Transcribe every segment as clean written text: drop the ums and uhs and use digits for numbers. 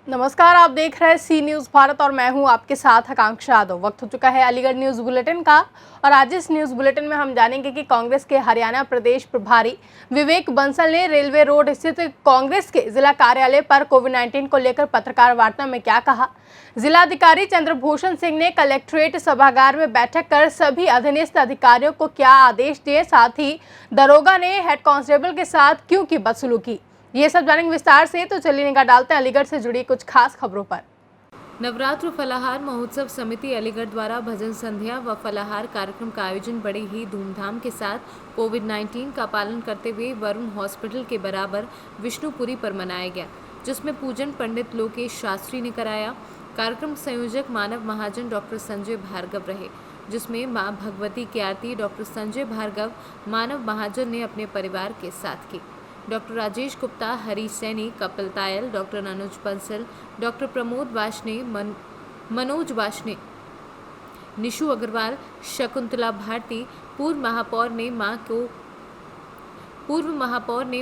नमस्कार, आप देख रहे हैं सी न्यूज़ भारत और मैं हूं आपके साथ आकांक्षा यादव। वक्त हो चुका है अलीगढ़ न्यूज़ बुलेटिन का और आज इस न्यूज़ बुलेटिन में हम जानेंगे कि कांग्रेस के हरियाणा प्रदेश प्रभारी विवेक बंसल ने रेलवे रोड स्थित कांग्रेस के जिला कार्यालय पर कोविड-19 को लेकर पत्रकार वार्ता में क्या कहा। जिलाधिकारी चंद्रभूषण सिंह ने कलेक्ट्रेट सभागार में बैठक कर सभी अधीनस्थ अधिकारियों को क्या आदेश दिए, साथ ही दरोगा ने हेड कांस्टेबल के साथ क्यों की बदसलूकी। ये सब जानेंगे विस्तार से, तो चलिए निगाह डालते हैं अलीगढ़ से जुड़ी कुछ खास खबरों पर। नवरात्र फलाहार महोत्सव समिति अलीगढ़ द्वारा भजन संध्या व फलाहार कार्यक्रम का आयोजन बड़े ही धूमधाम के साथ कोविड-19 का पालन करते हुए वरुण हॉस्पिटल के बराबर विष्णुपुरी पर मनाया गया, जिसमें पूजन पंडित लोकेश शास्त्री ने कराया। कार्यक्रम संयोजक मानव महाजन डॉक्टर संजय भार्गव रहे, जिसमें मां भगवती की आरती डॉक्टर संजय भार्गव मानव महाजन ने अपने परिवार के साथ की। डॉक्टर राजेश गुप्ता, हरीश सैनी, कपिल तायल, डॉक्टर अनुज बंसल, डॉक्टर प्रमोद वाशने, मनोज वाशने, निशु अग्रवाल, शकुंतला भारती, पूर्व महापौर ने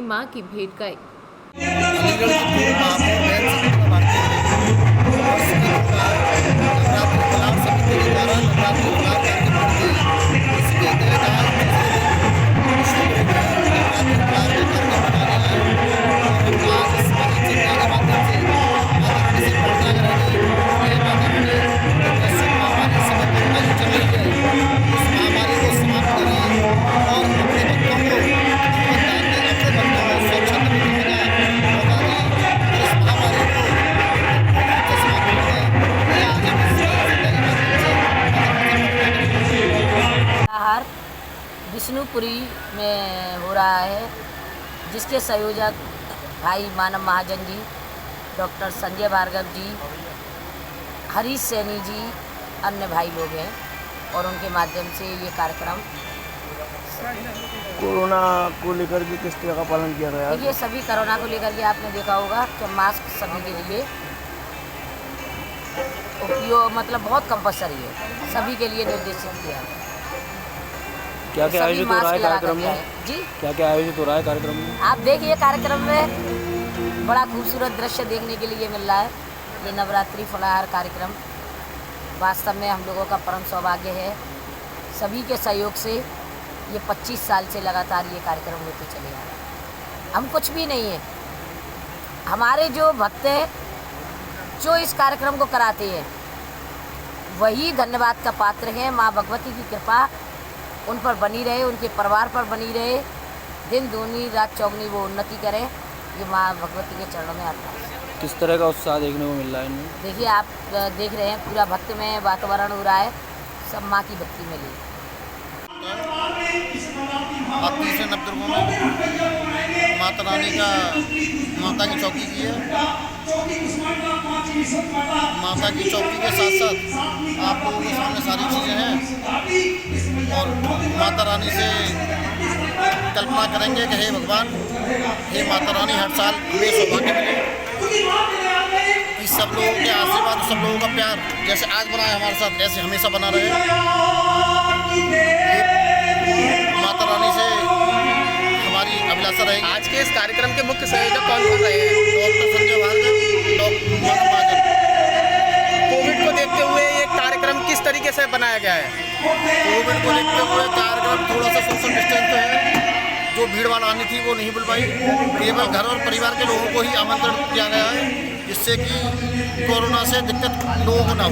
मां की भेंट गाई। विष्णुपुरी में हो रहा है, जिसके संयोजक भाई मानव महाजन जी, डॉक्टर संजय भार्गव जी, हरीश सैनी जी, अन्य भाई लोग हैं और उनके माध्यम से ये कार्यक्रम। कोरोना को लेकर के किस तरह का पालन किया गया? देखिए, सभी कोरोना को लेकर के आपने देखा होगा कि मास्क सभी के लिए उपयोग मतलब बहुत कंपलसरी है, सभी के लिए निर्देशित किया है। क्या क्या आयोजित हो रहा है कार्यक्रम में? जी, क्या क्या आयोजित हो रहा है कार्यक्रम में? आप देखिए, कार्यक्रम में बड़ा खूबसूरत दृश्य देखने के लिए मिल रहा है। ये नवरात्रि फलाहार कार्यक्रम वास्तव में हम लोगों का परम सौभाग्य है। सभी के सहयोग से ये 25 साल से लगातार ये कार्यक्रम होते चले आ रहे हैं। हम कुछ भी नहीं है, हमारे जो भक्त हैं जो इस कार्यक्रम को कराते हैं वही धन्यवाद का पात्र हैं। माँ भगवती की कृपा उन पर बनी रहे, उनके परिवार पर बनी रहे, दिन दूनी रात चौगनी वो उन्नति करें, ये माँ भगवती के चरणों में अरदास। किस तरह का उत्साह देखने को मिल रहा है इनमें? देखिए, आप देख रहे हैं पूरा भक्त में वातावरण हो रहा है, सब माँ की भक्ति में लिए। अब तीसरे नवदुर्गों में माता रानी का माता की चौकी की है। माता की चौकी के साथ साथ आप लोगों के सामने सारी चीज़ें हैं और माता रानी से कल्पना करेंगे कि हे भगवान, हे माता रानी, हर साल हमें सौभाग्य मिले कि सब लोगों के आशीर्वाद, सब लोगों का प्यार जैसे आज बना है हमारे साथ, ऐसे हमेशा बना रहे। माता रानी से हमारी अभिलाषा रहेगी। आज के इस कार्यक्रम के मुख्य संयोजक कौन कौन रहे हैं? डॉक्टर संजय भार्गव, डॉक्टर मानव महाजन। कोविड को देखते हुए ये कार्यक्रम किस तरीके से बनाया गया है? कोविड को देखते हुए कार्यक्रम थोड़ा सा सोशल डिस्टेंस पे है। जो भीड़ भाड़ आनी थी वो नहीं बुलवाई, केवल घर और परिवार के लोगों को ही आमंत्रण दिया गया है, जिससे कि कोरोना से दिक्कत लोगों को ना हो।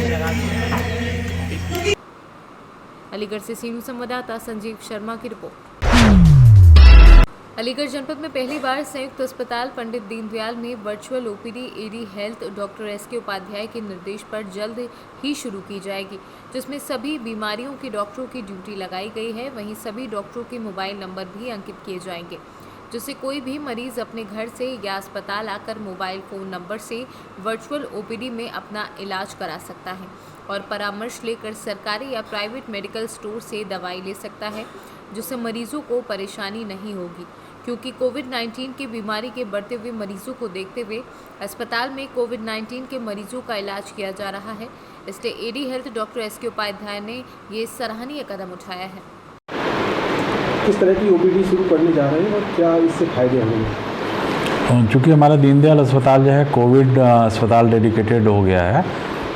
अलीगढ़ से सीनू संवाददाता संजीव शर्मा की रिपोर्ट। अलीगढ़ जनपद में पहली बार संयुक्त अस्पताल पंडित दीनदयाल में virtual OPD AD health doctor SK Upadhyay के निर्देश पर जल्द ही शुरू की जाएगी, जिसमें सभी बीमारियों के डॉक्टरों की ड्यूटी लगाई गई है। वहीं सभी डॉक्टरों के मोबाइल नंबर भी अंकित किए जाएंगे, जिससे कोई भी मरीज अपने घर से या अस्पताल आकर मोबाइल फ़ोन नंबर से वर्चुअल ओपीडी में अपना इलाज करा सकता है और परामर्श लेकर सरकारी या प्राइवेट मेडिकल स्टोर से दवाई ले सकता है, जिससे मरीजों को परेशानी नहीं होगी। क्योंकि कोविड-19 की बीमारी के बढ़ते हुए मरीजों को देखते हुए अस्पताल में कोविड-19 के मरीजों का इलाज किया जा रहा है, इसलिए AD health doctor SK Upadhyay ने ये सराहनीय कदम उठाया है। किस तरह की ओपीडी शुरू करने जा रहे हैं और क्या इससे फायदे होंगे? चूँकि हमारा दीनदयाल अस्पताल जो है कोविड अस्पताल डेडिकेटेड हो गया है,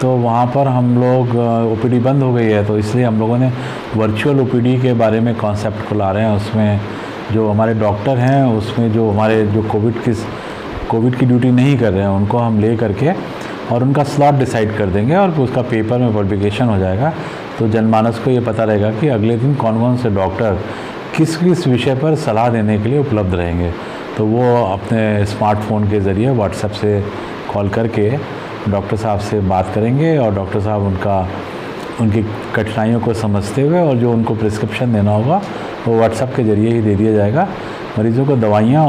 तो वहाँ पर हम लोग ओपीडी बंद हो गई है, तो इसलिए हम लोगों ने वर्चुअल ओपीडी के बारे में कॉन्सेप्ट को ला रहे हैं। उसमें जो हमारे डॉक्टर हैं, उसमें जो हमारे जो कोविड की ड्यूटी नहीं कर रहे हैं उनको हम ले करके और उनका स्लॉट डिसाइड कर देंगे और उसका पेपर में पब्लिकेशन हो जाएगा। तो जनमानस को ये पता रहेगा कि अगले दिन कौन कौन से डॉक्टर किस किस विषय पर सलाह देने के लिए उपलब्ध रहेंगे। तो वो अपने स्मार्टफोन के ज़रिए व्हाट्सएप से कॉल करके डॉक्टर साहब से बात करेंगे और डॉक्टर साहब उनकी कठिनाइयों को समझते हुए और जो उनको प्रिस्क्रिप्शन देना होगा वो व्हाट्सएप के ज़रिए ही दे दिया जाएगा। मरीज़ों को दवाइयाँ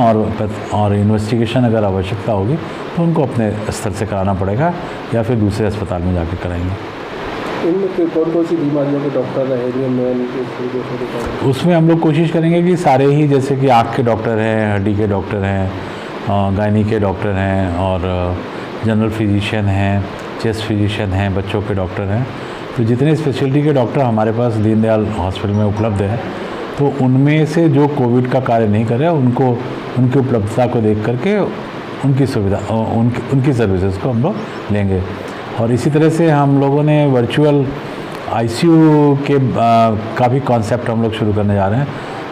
और इन्वेस्टिगेशन अगर आवश्यकता होगी तो उनको अपने स्तर से कराना पड़ेगा या फिर दूसरे अस्पताल में जाके कराएंगे। इनमें कौन कौन सी बीमारियों के डॉक्टर रहेंगे? उसमें हम लोग कोशिश करेंगे कि सारे ही, जैसे कि आँख के डॉक्टर हैं, हड्डी के डॉक्टर हैं, गायनी के डॉक्टर हैं और जनरल फिजिशियन हैं, चेस्ट फिजिशियन हैं, बच्चों के डॉक्टर हैं। तो जितने स्पेशलिटी के डॉक्टर हमारे पास दीनदयाल हॉस्पिटल में उपलब्ध हैं, तो उनमें से जो कोविड का कार्य नहीं कर रहे उनको उनकी उपलब्धता को देख करके उनकी सुविधा उनकी सर्विसेज को हम लोग लेंगे। और इसी तरह से हम लोगों ने वर्चुअल आईसीयू के का भी कॉन्सेप्ट हम लोग शुरू करने जा रहे हैं।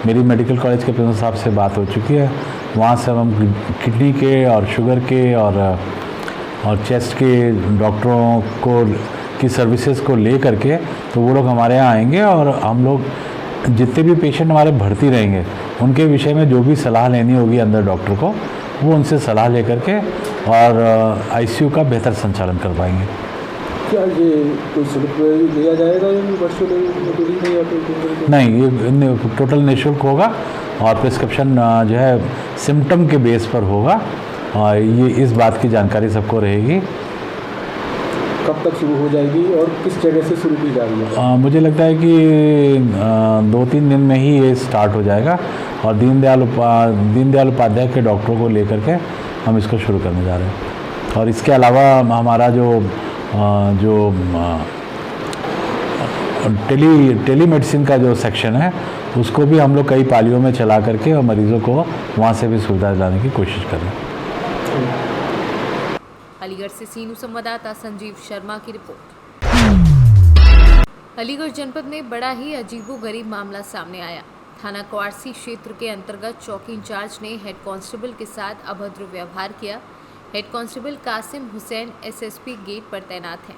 मेरी मेडिकल कॉलेज के प्रिंसिपल साहब से बात हो चुकी है, वहाँ से हम किडनी के और शुगर के और चेस्ट के डॉक्टरों की सर्विसेज को ले करके तो वो लोग हमारे यहाँ आएंगे और हम लोग जितने भी पेशेंट हमारे भर्ती रहेंगे उनके विषय में जो भी सलाह लेनी होगी अंदर डॉक्टर को, वो उनसे सलाह लेकर के और आईसीयू का बेहतर संचालन कर पाएंगे। क्या ये कोई शुल्क लिया जाएगा नहीं, ये टोटल निःशुल्क होगा और प्रिस्क्रिप्शन जो है सिम्टम के बेस पर होगा और ये इस बात की जानकारी सबको रहेगी। कब तक शुरू हो जाएगी और किस जगह से शुरू की जा रही है? मुझे लगता है कि 2-3 दिन में ही ये स्टार्ट हो जाएगा और दीनदयाल उपाध्याय के डॉक्टरों को लेकर के हम इसको शुरू करने जा रहे हैं। और इसके अलावा हमारा जो टेलीमेडिसिन का जो सेक्शन है उसको भी हम लोग कई पालियों में चला करके और मरीज़ों को वहाँ से भी सुविधा दिलाने की कोशिश कर रहे हैं। अलीगढ़ से सीनू संवाददाता संजीव शर्मा की रिपोर्ट। अलीगढ़ जनपद में बड़ा ही अजीबोगरीब मामला सामने आया। थाना क्वारसी क्षेत्र के अंतर्गत चौकी इंचार्ज ने हेड कांस्टेबल के साथ अभद्र व्यवहार किया। Head constable Kasim Hussain SSP gate पर तैनात हैं।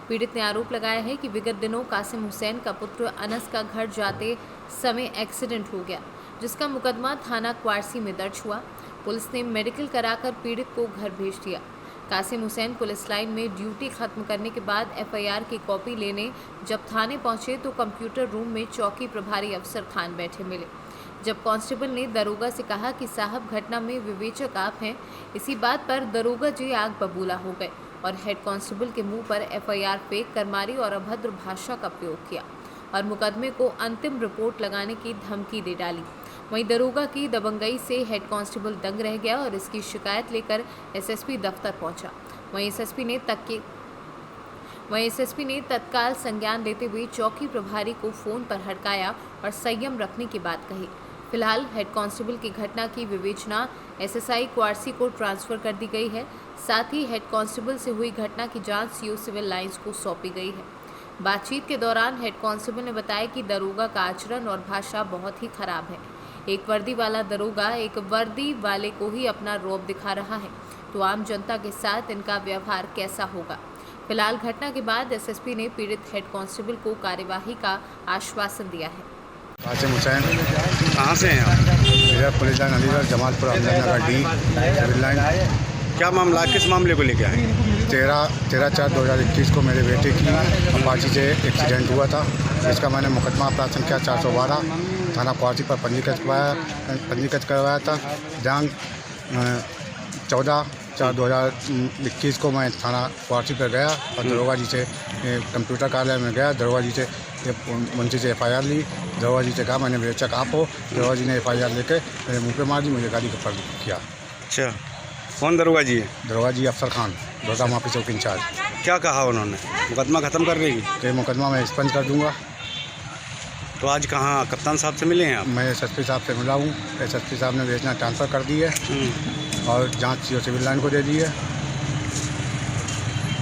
पीड़ित ने आरोप लगाया है कि विगत दिनों कासिम हुसैन का पुत्र अनस का घर जाते समय एक्सीडेंट हो गया, जिसका मुकदमा थाना क्वारसी में दर्ज हुआ। पुलिस ने मेडिकल कराकर पीड़ित को घर भेज दिया। कासिम हुसैन पुलिस लाइन में ड्यूटी खत्म करने के बाद एफआईआर की कॉपी लेने जब थाने पहुंचे तो कंप्यूटर रूम में चौकी प्रभारी अफसर खान बैठे मिले। जब कांस्टेबल ने दरोगा से कहा कि साहब घटना में विवेचक आप हैं, इसी बात पर दरोगा जी आग बबूला हो गए और हेड कांस्टेबल के मुंह पर एफआईआर फेंक कर मारी और अभद्र भाषा का प्रयोग किया और मुकदमे को अंतिम रिपोर्ट लगाने की धमकी दे डाली। वहीं दरोगा की दबंगई से हेड कांस्टेबल दंग रह गया और इसकी शिकायत लेकर एसएसपी दफ्तर पहुंचा। वहीं एसएसपी ने तत्काल संज्ञान लेते हुए चौकी प्रभारी को फोन पर हड़काया और संयम रखने की बात कही। फिलहाल हेड कांस्टेबल की घटना की विवेचना एसएसआई क्वारसी को ट्रांसफर कर दी गई है। साथ ही हेड कांस्टेबल से हुई घटना की जांच सीओ सिविल लाइंस को सौंपी गई है। बातचीत के दौरान हेड कांस्टेबल ने बताया कि दरोगा का आचरण और भाषा बहुत ही खराब है। एक वर्दी वाला दरोगा एक वर्दी वाले को ही अपना रौब दिखा रहा है, तो आम जनता के साथ इनका व्यवहार कैसा होगा। फिलहाल घटना के बाद एसएसपी ने पीड़ित हेड कांस्टेबल को कार्यवाही का आश्वासन दिया है। कासिम हुसैन, कहाँ से हैं आप? मेरा पुलिस लाइन अलीगढ़, जमालपुर, अहमदनगर डी सिविल लाइन। क्या मामला, किस मामले को लेके आए? 13/4/2021 को मेरे बेटे की अपाची से एक्सीडेंट हुआ था, जिसका मैंने मुकदमा अपराध संख्या 412 थाना क्वारसी पर पंजीकृत करवाया था। दिनांक 14/4/2021 को मैं थाना क्वारसी पर गया और दरोगा जी से कंप्यूटर कार्यालय में गया। दरोगा जी से मुंशी से एफआईआर ली। दरोगा जी से कहा मैंने विवेचक आप हो। दरोगा जी ने एफआईआर लेकर मेरे मुँह पे मार दी, मुझे गाड़ी का फर्ज किया। अच्छा, कौन दरोगा जी है? दरोगा जी अफसर खान, दोदा माफी चौकी इंचार्ज। क्या कहा उन्होंने? मुकदमा ख़त्म कर देगी? तो मुकदमा मैं एक्सपेंड कर दूंगा। तो आज कहाँ कप्तान साहब से मिले हैं आप? मैं एसएसपी साहब से मिला हूँ। एसएसपी साहब ने विवेचना ट्रांसफ़र कर दी है। और जांच सीओ सिविल लाइन को दे दी है।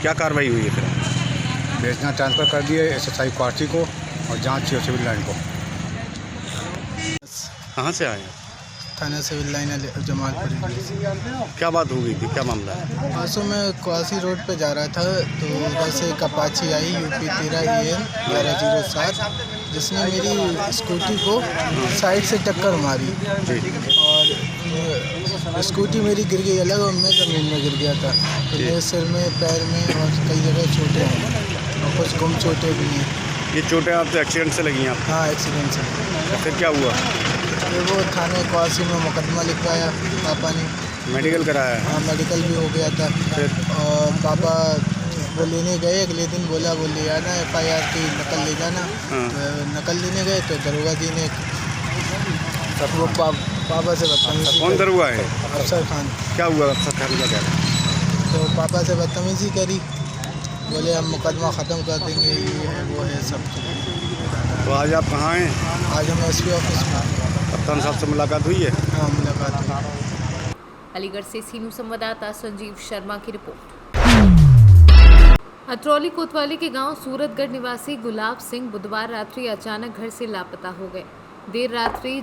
क्या कार्रवाई हुई है फिर? बेचना ट्रांसफ़र कर दिए SSI क्वार्टी को और जांच सीओ सिविल लाइन को। कहाँ से आए हैं? थाना सिविल लाइन जमालपुर। क्या बात हो गई थी, क्या मामला है? परसों मैं क्वासी रोड पे जा रहा था तो उधर से एक अपाची आई UP 13 EN 1107, जिसने मेरी स्कूटी को साइड से टक्कर मारी और स्कूटी मेरी गिर गई अलग और मैं ज़मीन में गिर गया था। तो मेरे सिर में, पैर में और कई जगह चोटें हैं और कुछ गुम चोटें भी हैं। ये चोटें आपसे एक्सीडेंट से लगी हैं आप? हाँ, एक्सीडेंट से। तो फिर क्या हुआ? फिर वो थाने क्वासी में मुकदमा लिखवाया पापा ने। मेडिकल कराया? हाँ, मेडिकल भी हो गया था। और पापा वो लेने गए, अगले दिन बोला वो ले आना FIR की नकल ले जाना। नकल लेने गए तो दरोगा जी ने वो पापा से बदतमीजी। कौन दरोगा है? अफसर खान। क्या हुआ अफसर खान का? क्या तो पापा से बदतमीजी करी, बोले हम मुकदमा ख़त्म कर देंगे, ये है वो है सब। तो आज आप कहाँ हैं? आज हम SP ऑफिस में। कप्तान साहब से मुलाकात हुई है? हाँ, मुलाकात हुई। अलीगढ़ से सीनू संवाददाता संजीव शर्मा की रिपोर्ट। अतरौली कोतवाली के गांव सूरतगढ़ निवासी गुलाब सिंह बुधवार रात्रि अचानक घर से लापता हो गए। देर रात्रि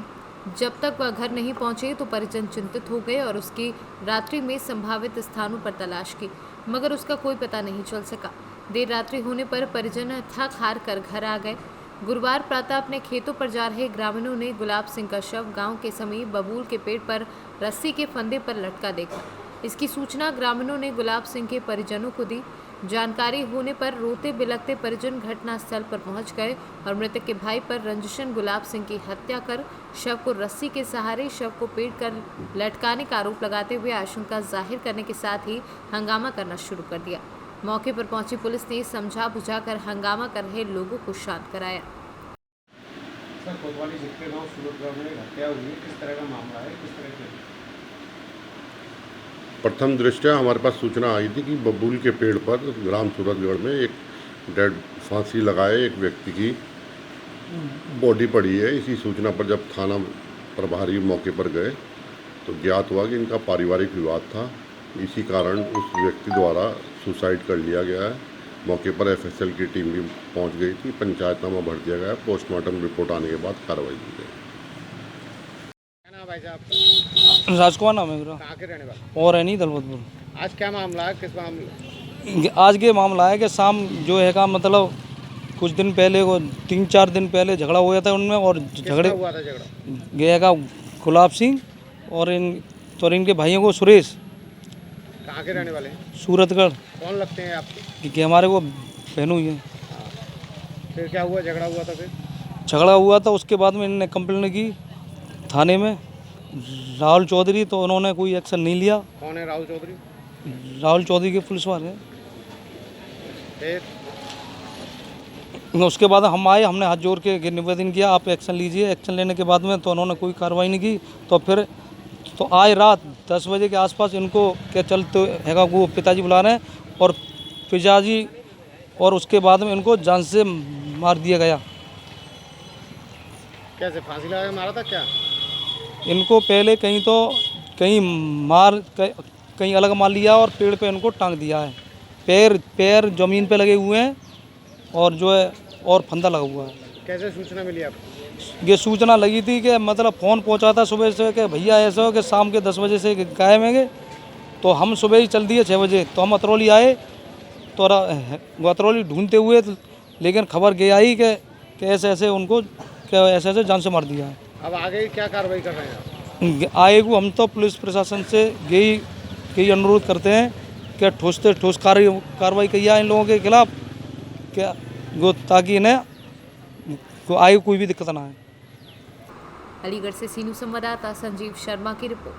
जब तक वह घर नहीं पहुंचे तो परिजन चिंतित हो गए और उसकी रात्रि में संभावित स्थानों पर तलाश की, मगर उसका कोई पता नहीं चल सका। देर रात्रि होने पर परिजन थक हार कर घर आ गए। गुरुवार प्रातः अपने खेतों पर जा रहे ग्रामीणों ने गुलाब सिंह का शव गांव के समीप बबूल के पेड़ पर रस्सी के फंदे पर लटका देखा। इसकी सूचना ग्रामीणों ने गुलाब सिंह के परिजनों को दी। जानकारी होने पर रोते बिलखते परिजन घटनास्थल पर पहुंच गए और मृतक के भाई पर रंजिशन गुलाब सिंह की हत्या कर शव को रस्सी के सहारे शव को पेड़ कर लटकाने का आरोप लगाते हुए आशंका जाहिर करने के साथ ही हंगामा करना शुरू कर दिया। मौके पर पहुंची पुलिस ने समझा बुझाकर हंगामा कर रहे लोगों को शांत कराया। सर, कोतवाली जिले गांव सूरतगढ़ में हत्या हुई है, किस तरह का मामला है, किस तरह के? प्रथम दृष्टया हमारे पास सूचना आई थी कि बबूल के पेड़ पर ग्राम सूरतगढ़ में एक डेड फांसी लगाए एक व्यक्ति की बॉडी पड़ी है। इसी सूचना पर जब थाना प्रभारी मौके पर गए तो ज्ञात हुआ कि इनका पारिवारिक विवाद था। इसी कारण उस व्यक्ति द्वारा सुसाइड कर लिया गया है। मौके पर FSL की टीम भी पहुंच गई थी। पंचायतनामा भर दिया गया। पोस्टमार्टम रिपोर्ट आने के बाद कार्रवाई की गई। राजकुमार नाम है मेरा। कहाँ के रहने वाले? और है नहीं दलवतपुर। आज क्या मामला है, किस मामले? आज के मामला है कि शाम जो है का मतलब कुछ दिन पहले वो 3-4 दिन पहले झगड़ा हुआ था उनमें और झगड़े हुआ था झगड़ा? गया का गुलाब सिंह और इनके भाइयों को सुरेश। कहाँ के रहने वाले हैं? सूरतगढ़। कौन लगते हैं आपके? कि हमारे वो बहनों ही है। फिर क्या हुआ, झगड़ा हुआ था? फिर झगड़ा हुआ था, उसके बाद में इन्होंने कंप्लेंट की थाने में राहुल चौधरी, तो उन्होंने कोई एक्शन नहीं लिया। कौन है राहुल चौधरी? राहुल चौधरी के पुलिस वाले हैं। फिर उसके बाद हम आए, हमने हाथ जोड़ के निवेदन किया आप एक्शन लीजिए। एक्शन लेने के बाद में तो उन्होंने कोई कार्रवाई नहीं की। तो फिर तो आज रात 10 बजे के आसपास इनको क्या चलते हैगा वो पिताजी बुला रहे हैं और पिताजी, और उसके बाद में इनको जान से मार दिया गया। कैसे फांसी लगा के मारा था क्या? इनको पहले कहीं अलग मार लिया और पेड़ पे इनको टांग दिया है। पैर ज़मीन पे लगे हुए हैं और जो है और फंदा लगा हुआ है। कैसे सूचना मिली आपको? ये सूचना लगी थी कि मतलब फ़ोन पहुंचा था सुबह से कि भैया ऐसा हो कि शाम के 10 बजे से गायब हैं। तो हम सुबह ही चल दिए 6 बजे, तो हम अतरौली आए तो अतरौली ढूंढते हुए, लेकिन खबर गई आई कि ऐसे ऐसे उनको ऐसे ऐसे जान से मार दिया है। अब आगे क्या कार्रवाई कर रहे हैं आप? आगे को हम तो पुलिस प्रशासन से यही अनुरोध करते हैं कि ठोस से ठोस कार्रवाई की जाए इन लोगों के खिलाफ, क्या वो ताकि इन्हें आगे कोई भी दिक्कत ना आए। अलीगढ़ से सीनू संवाददाता संजीव शर्मा की रिपोर्ट।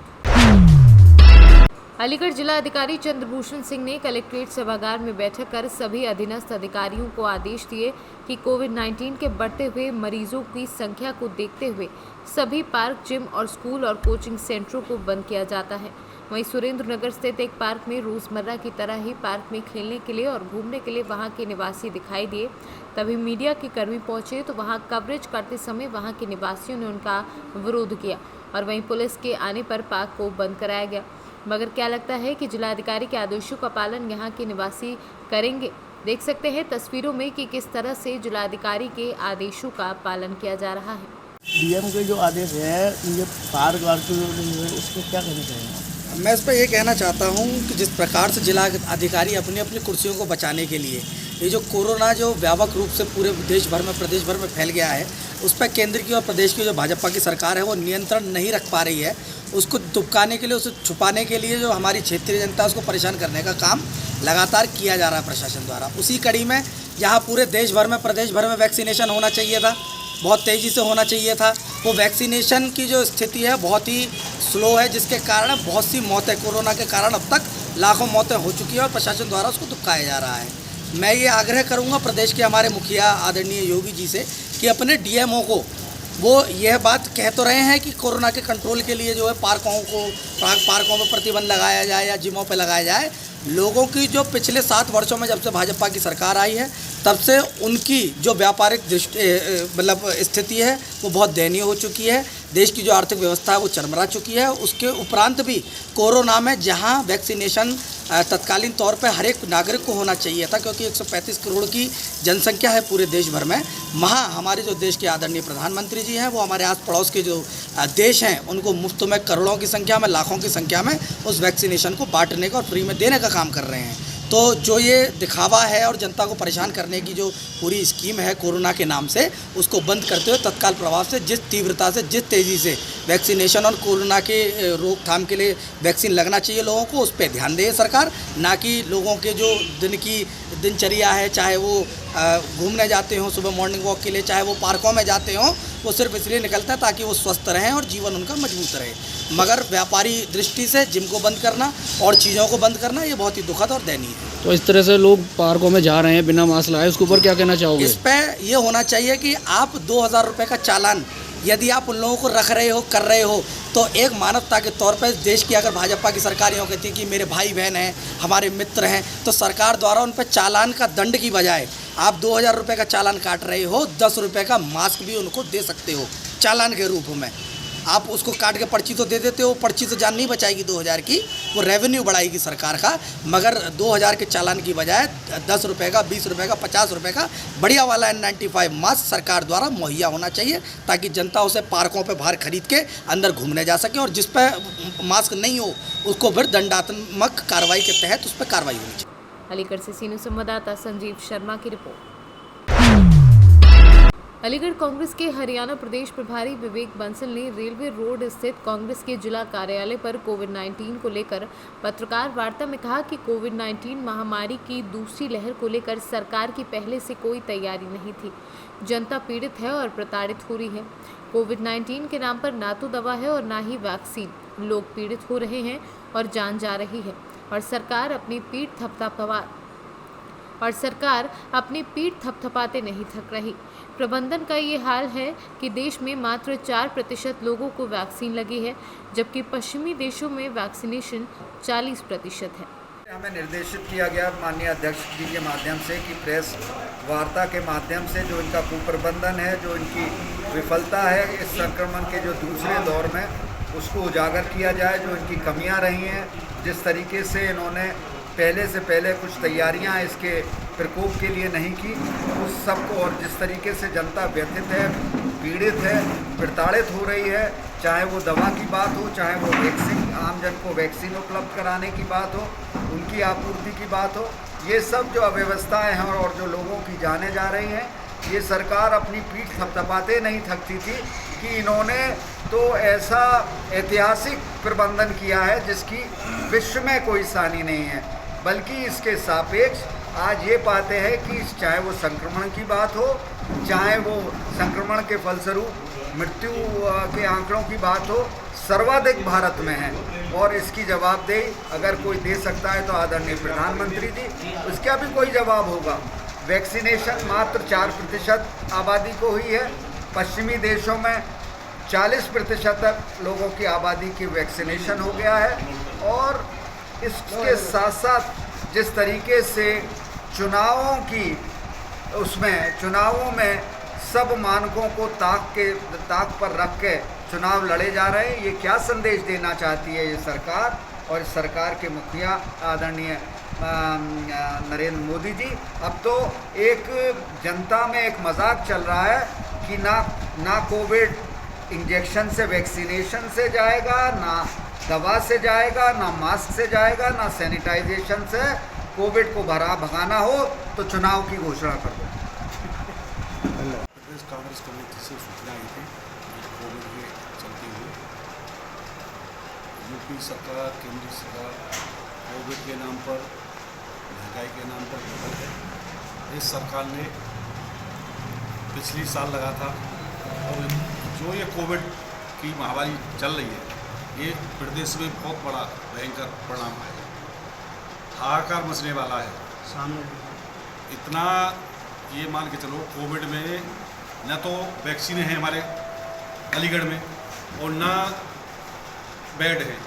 अलीगढ़ जिला अधिकारी चंद्रभूषण सिंह ने कलेक्ट्रेट सभागार में बैठक कर सभी अधीनस्थ अधिकारियों को आदेश दिए कि कोविड-19 के बढ़ते हुए मरीजों की संख्या को देखते हुए सभी पार्क, जिम और स्कूल और कोचिंग सेंटरों को बंद किया जाता है। वहीं सुरेंद्र नगर स्थित एक पार्क में रोजमर्रा की तरह ही पार्क में खेलने के लिए और घूमने के लिए वहां के निवासी दिखाई दिए। तभी मीडिया के कर्मी पहुंचे तो वहां कवरेज करते समय वहां के निवासियों ने उनका विरोध किया और वहीं पुलिस के आने पर पार्क को बंद कराया गया। मगर क्या लगता है कि जिलाधिकारी के आदेशों का पालन यहाँ के निवासी करेंगे? देख सकते हैं तस्वीरों में कि किस तरह से जिलाधिकारी के आदेशों का पालन किया जा रहा है। डीएम के जो आदेश है ये पार्क वार्क इसको क्या कहना चाहेंगे? मैं इस पर ये कहना चाहता हूँ कि जिस प्रकार से जिला अधिकारी अपनी अपनी कुर्सियों को बचाने के लिए ये जो कोरोना जो व्यापक रूप से पूरे देश भर में प्रदेश भर में फैल गया है, उस पर केंद्र की और प्रदेश की जो भाजपा की सरकार है वो नियंत्रण नहीं रख पा रही है। उसको दुबकाने के लिए, उसे छुपाने के लिए जो हमारी क्षेत्रीय जनता है उसको परेशान करने का काम लगातार किया जा रहा है प्रशासन द्वारा। उसी कड़ी में यहाँ पूरे देश भर में प्रदेश भर में वैक्सीनेशन होना चाहिए था, बहुत तेज़ी से होना चाहिए था। वो वैक्सीनेशन की जो स्थिति है बहुत ही स्लो है, जिसके कारण बहुत सी मौतें कोरोना के कारण अब तक लाखों मौतें हो चुकी है और प्रशासन द्वारा उसको दुबकाया जा रहा है। मैं ये आग्रह करूँगा प्रदेश के हमारे मुखिया आदरणीय योगी जी से कि अपने डीएमओ को वो यह बात कह तो रहे हैं कि कोरोना के कंट्रोल के लिए जो है पार्कों पर प्रतिबंध लगाया जाए या जिमों पर लगाया जाए। लोगों की जो पिछले 7 वर्षों में जब से भाजपा की सरकार आई है तब से उनकी जो व्यापारिक स्थिति है वो बहुत दयनीय हो चुकी है। देश की जो आर्थिक व्यवस्था है वो चरमरा चुकी है। उसके उपरांत भी कोरोना में जहां वैक्सीनेशन तत्कालीन तौर पे हर एक नागरिक को होना चाहिए था, क्योंकि 135 करोड़ की जनसंख्या है पूरे देश भर में। वहाँ हमारे जो देश के आदरणीय प्रधानमंत्री जी हैं वो हमारे आस पड़ोस के जो देश हैं उनको मुफ्त में करोड़ों की संख्या में, लाखों की संख्या में उस वैक्सीनेशन को बांटने का और फ्री में देने का काम कर रहे हैं। तो जो ये दिखावा है और जनता को परेशान करने की जो पूरी स्कीम है कोरोना के नाम से, उसको बंद करते हुए तत्काल प्रभाव से जिस तीव्रता से, जिस तेज़ी से वैक्सीनेशन और कोरोना के रोकथाम के लिए वैक्सीन लगना चाहिए लोगों को, उस पर ध्यान दे सरकार। ना कि लोगों के जो दिनचर्या है, चाहे वो घूमने जाते हों सुबह मॉर्निंग वॉक के लिए, चाहे वो पार्कों में जाते हों, वो सिर्फ इसलिए निकलता है ताकि वो स्वस्थ रहें और जीवन उनका मजबूत रहे। मगर व्यापारी दृष्टि से जिम को बंद करना और चीज़ों को बंद करना ये बहुत ही दुखद और दयनीय है। तो इस तरह से लोग पार्कों में जा रहे हैं बिना मास्क लगाए, उसके ऊपर क्या कहना चाहोगे? इस पर यह होना चाहिए कि आप 2000 रुपये का चालान यदि आप उन लोगों को रख रहे हो, कर रहे हो, तो एक मानवता के तौर पर देश की अगर भाजपा की सरकार यूँ कहती है कि मेरे भाई बहन हैं, हमारे मित्र हैं, तो सरकार द्वारा उन पर चालान का दंड की बजाय आप 2000 रुपये का चालान काट रहे हो, 10 रुपये का मास्क भी उनको दे सकते हो चालान के रूप में। आप उसको काट के पर्ची तो दे देते हो, पर्ची तो जान नहीं बचाएगी 2000 की, वो रेवेन्यू बढ़ाएगी सरकार का। मगर 2000 के चालान की बजाय 10 रुपये का, 20 रुपये का, 50 रुपये का बढ़िया वाला N95 मास्क सरकार द्वारा मुहैया होना चाहिए, ताकि जनता उसे पार्कों पे बाहर खरीद के अंदर घूमने जा सके, और जिस पर मास्क नहीं हो उसको फिर दंडात्मक कार्रवाई के तहत उस पर कार्रवाई होनी चाहिए। अलीगढ़ से सीनू संवाददाता संजीव शर्मा की रिपोर्ट। अलीगढ़ कांग्रेस के हरियाणा प्रदेश प्रभारी विवेक बंसल ने रेलवे रोड स्थित कांग्रेस के जिला कार्यालय पर कोविड-19 को लेकर पत्रकार वार्ता में कहा कि कोविड-19 महामारी की दूसरी लहर को लेकर सरकार की पहले से कोई तैयारी नहीं थी। जनता पीड़ित है और प्रताड़ित हो रही है। कोविड-19 के नाम पर ना तो दवा है और ना ही वैक्सीन। लोग पीड़ित हो रहे हैं और जान जा रही है, और सरकार अपनी पीठ थपथपाते नहीं थक रही। प्रबंधन का ये हाल है कि देश में मात्र 4% लोगों को वैक्सीन लगी है, जबकि पश्चिमी देशों में वैक्सीनेशन 40% है। हमें निर्देशित किया गया माननीय अध्यक्ष जी के माध्यम से कि प्रेस वार्ता के माध्यम से जो इनका कुप्रबंधन है, जो इनकी विफलता है इस संक्रमण के जो दूसरे दौर में, उसको उजागर किया जाए। जो इनकी कमियां रही हैं, जिस तरीके से इन्होंने पहले कुछ तैयारियां इसके प्रकोप के लिए नहीं की, उस सबको, और जिस तरीके से जनता व्यथित है, पीड़ित है, प्रताड़ित हो रही है, चाहे वो दवा की बात हो, चाहे वो वैक्सीन, आम जन को वैक्सीन उपलब्ध कराने की बात हो, उनकी आपूर्ति की बात हो, ये सब जो अव्यवस्थाएं हैं और जो लोगों की जाने जा रही हैं, ये सरकार अपनी पीठ थपथपाते नहीं थकती थी कि इन्होंने तो ऐसा ऐतिहासिक प्रबंधन किया है जिसकी विश्व में कोई सानी नहीं है। बल्कि इसके सापेक्ष आज ये पाते हैं कि चाहे वो संक्रमण की बात हो, चाहे वो संक्रमण के फलस्वरूप मृत्यु के आंकड़ों की बात हो, सर्वाधिक भारत में है। और इसकी जवाबदेही अगर कोई दे सकता है तो आदरणीय प्रधानमंत्री जी, उसका भी कोई जवाब होगा। वैक्सीनेशन मात्र 4% आबादी को हुई है। पश्चिमी देशों में 40% तक लोगों की आबादी की वैक्सीनेशन हो गया है। और इसके साथ साथ जिस तरीके से चुनावों में सब मानकों को ताक पर रख के चुनाव लड़े जा रहे हैं, ये क्या संदेश देना चाहती है ये सरकार और इस सरकार के मुखिया आदरणीय नरेंद्र मोदी जी। अब तो एक जनता में एक मजाक चल रहा है कि ना कोविड इंजेक्शन से वैक्सीनेशन से जाएगा, ना दवा से जाएगा, ना मास्क से जाएगा, ना सैनिटाइजेशन से। कोविड को भगाना हो तो चुनाव की घोषणा कर दो। प्रदेश कांग्रेस कमेटी से सूचना आई थी कोविड के चलते हुए यूपी सरकार, केंद्रीय सरकार कोविड के नाम पर, महंगाई के नाम पर बदल है। इस सरकार ने पिछली साल लगा था और जो ये कोविड की महामारी चल रही है, ये प्रदेश में बहुत बड़ा भयंकर परिणाम आएगा, हाहाकार मचने वाला है। सामने इतना ये मान के चलो, कोविड में न तो वैक्सीन है हमारे अलीगढ़ में और न बेड है,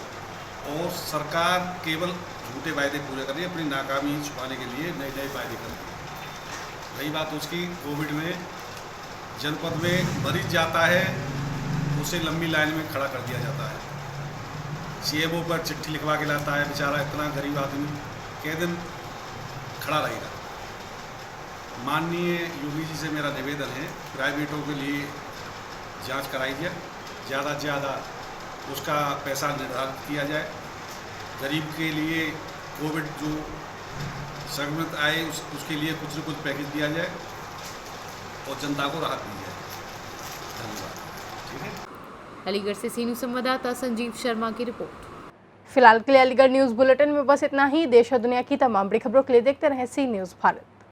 और सरकार केवल झूठे वायदे पूरे कर रही है, अपनी नाकामी छुपाने के लिए नए नए वायदे कर रही है। रही बात उसकी, कोविड में जनपद में मरीज जाता है, उसे लंबी लाइन में खड़ा कर दिया जाता है, सीएमओ पर चिट्ठी लिखवा के लाता है, बेचारा इतना गरीब आदमी कै दिन खड़ा रहेगा। माननीय योगी जी से मेरा निवेदन है, प्राइवेटों के लिए जांच कराई जाए, ज़्यादा से ज़्यादा उसका पैसा निर्धारित किया जाए। गरीब के लिए कोविड जो संक्रमित आए उसके लिए कुछ न कुछ पैकेज दिया जाए और जनता को राहत दी जाए। धन्यवाद। ठीक है। अलीगढ़ से सी न्यूज़ संवाददाता संजीव शर्मा की रिपोर्ट। फिलहाल के लिए अलीगढ़ न्यूज़ बुलेटिन में बस इतना ही। देश और दुनिया की तमाम बड़ी खबरों के लिए देखते रहें सी न्यूज़ भारत।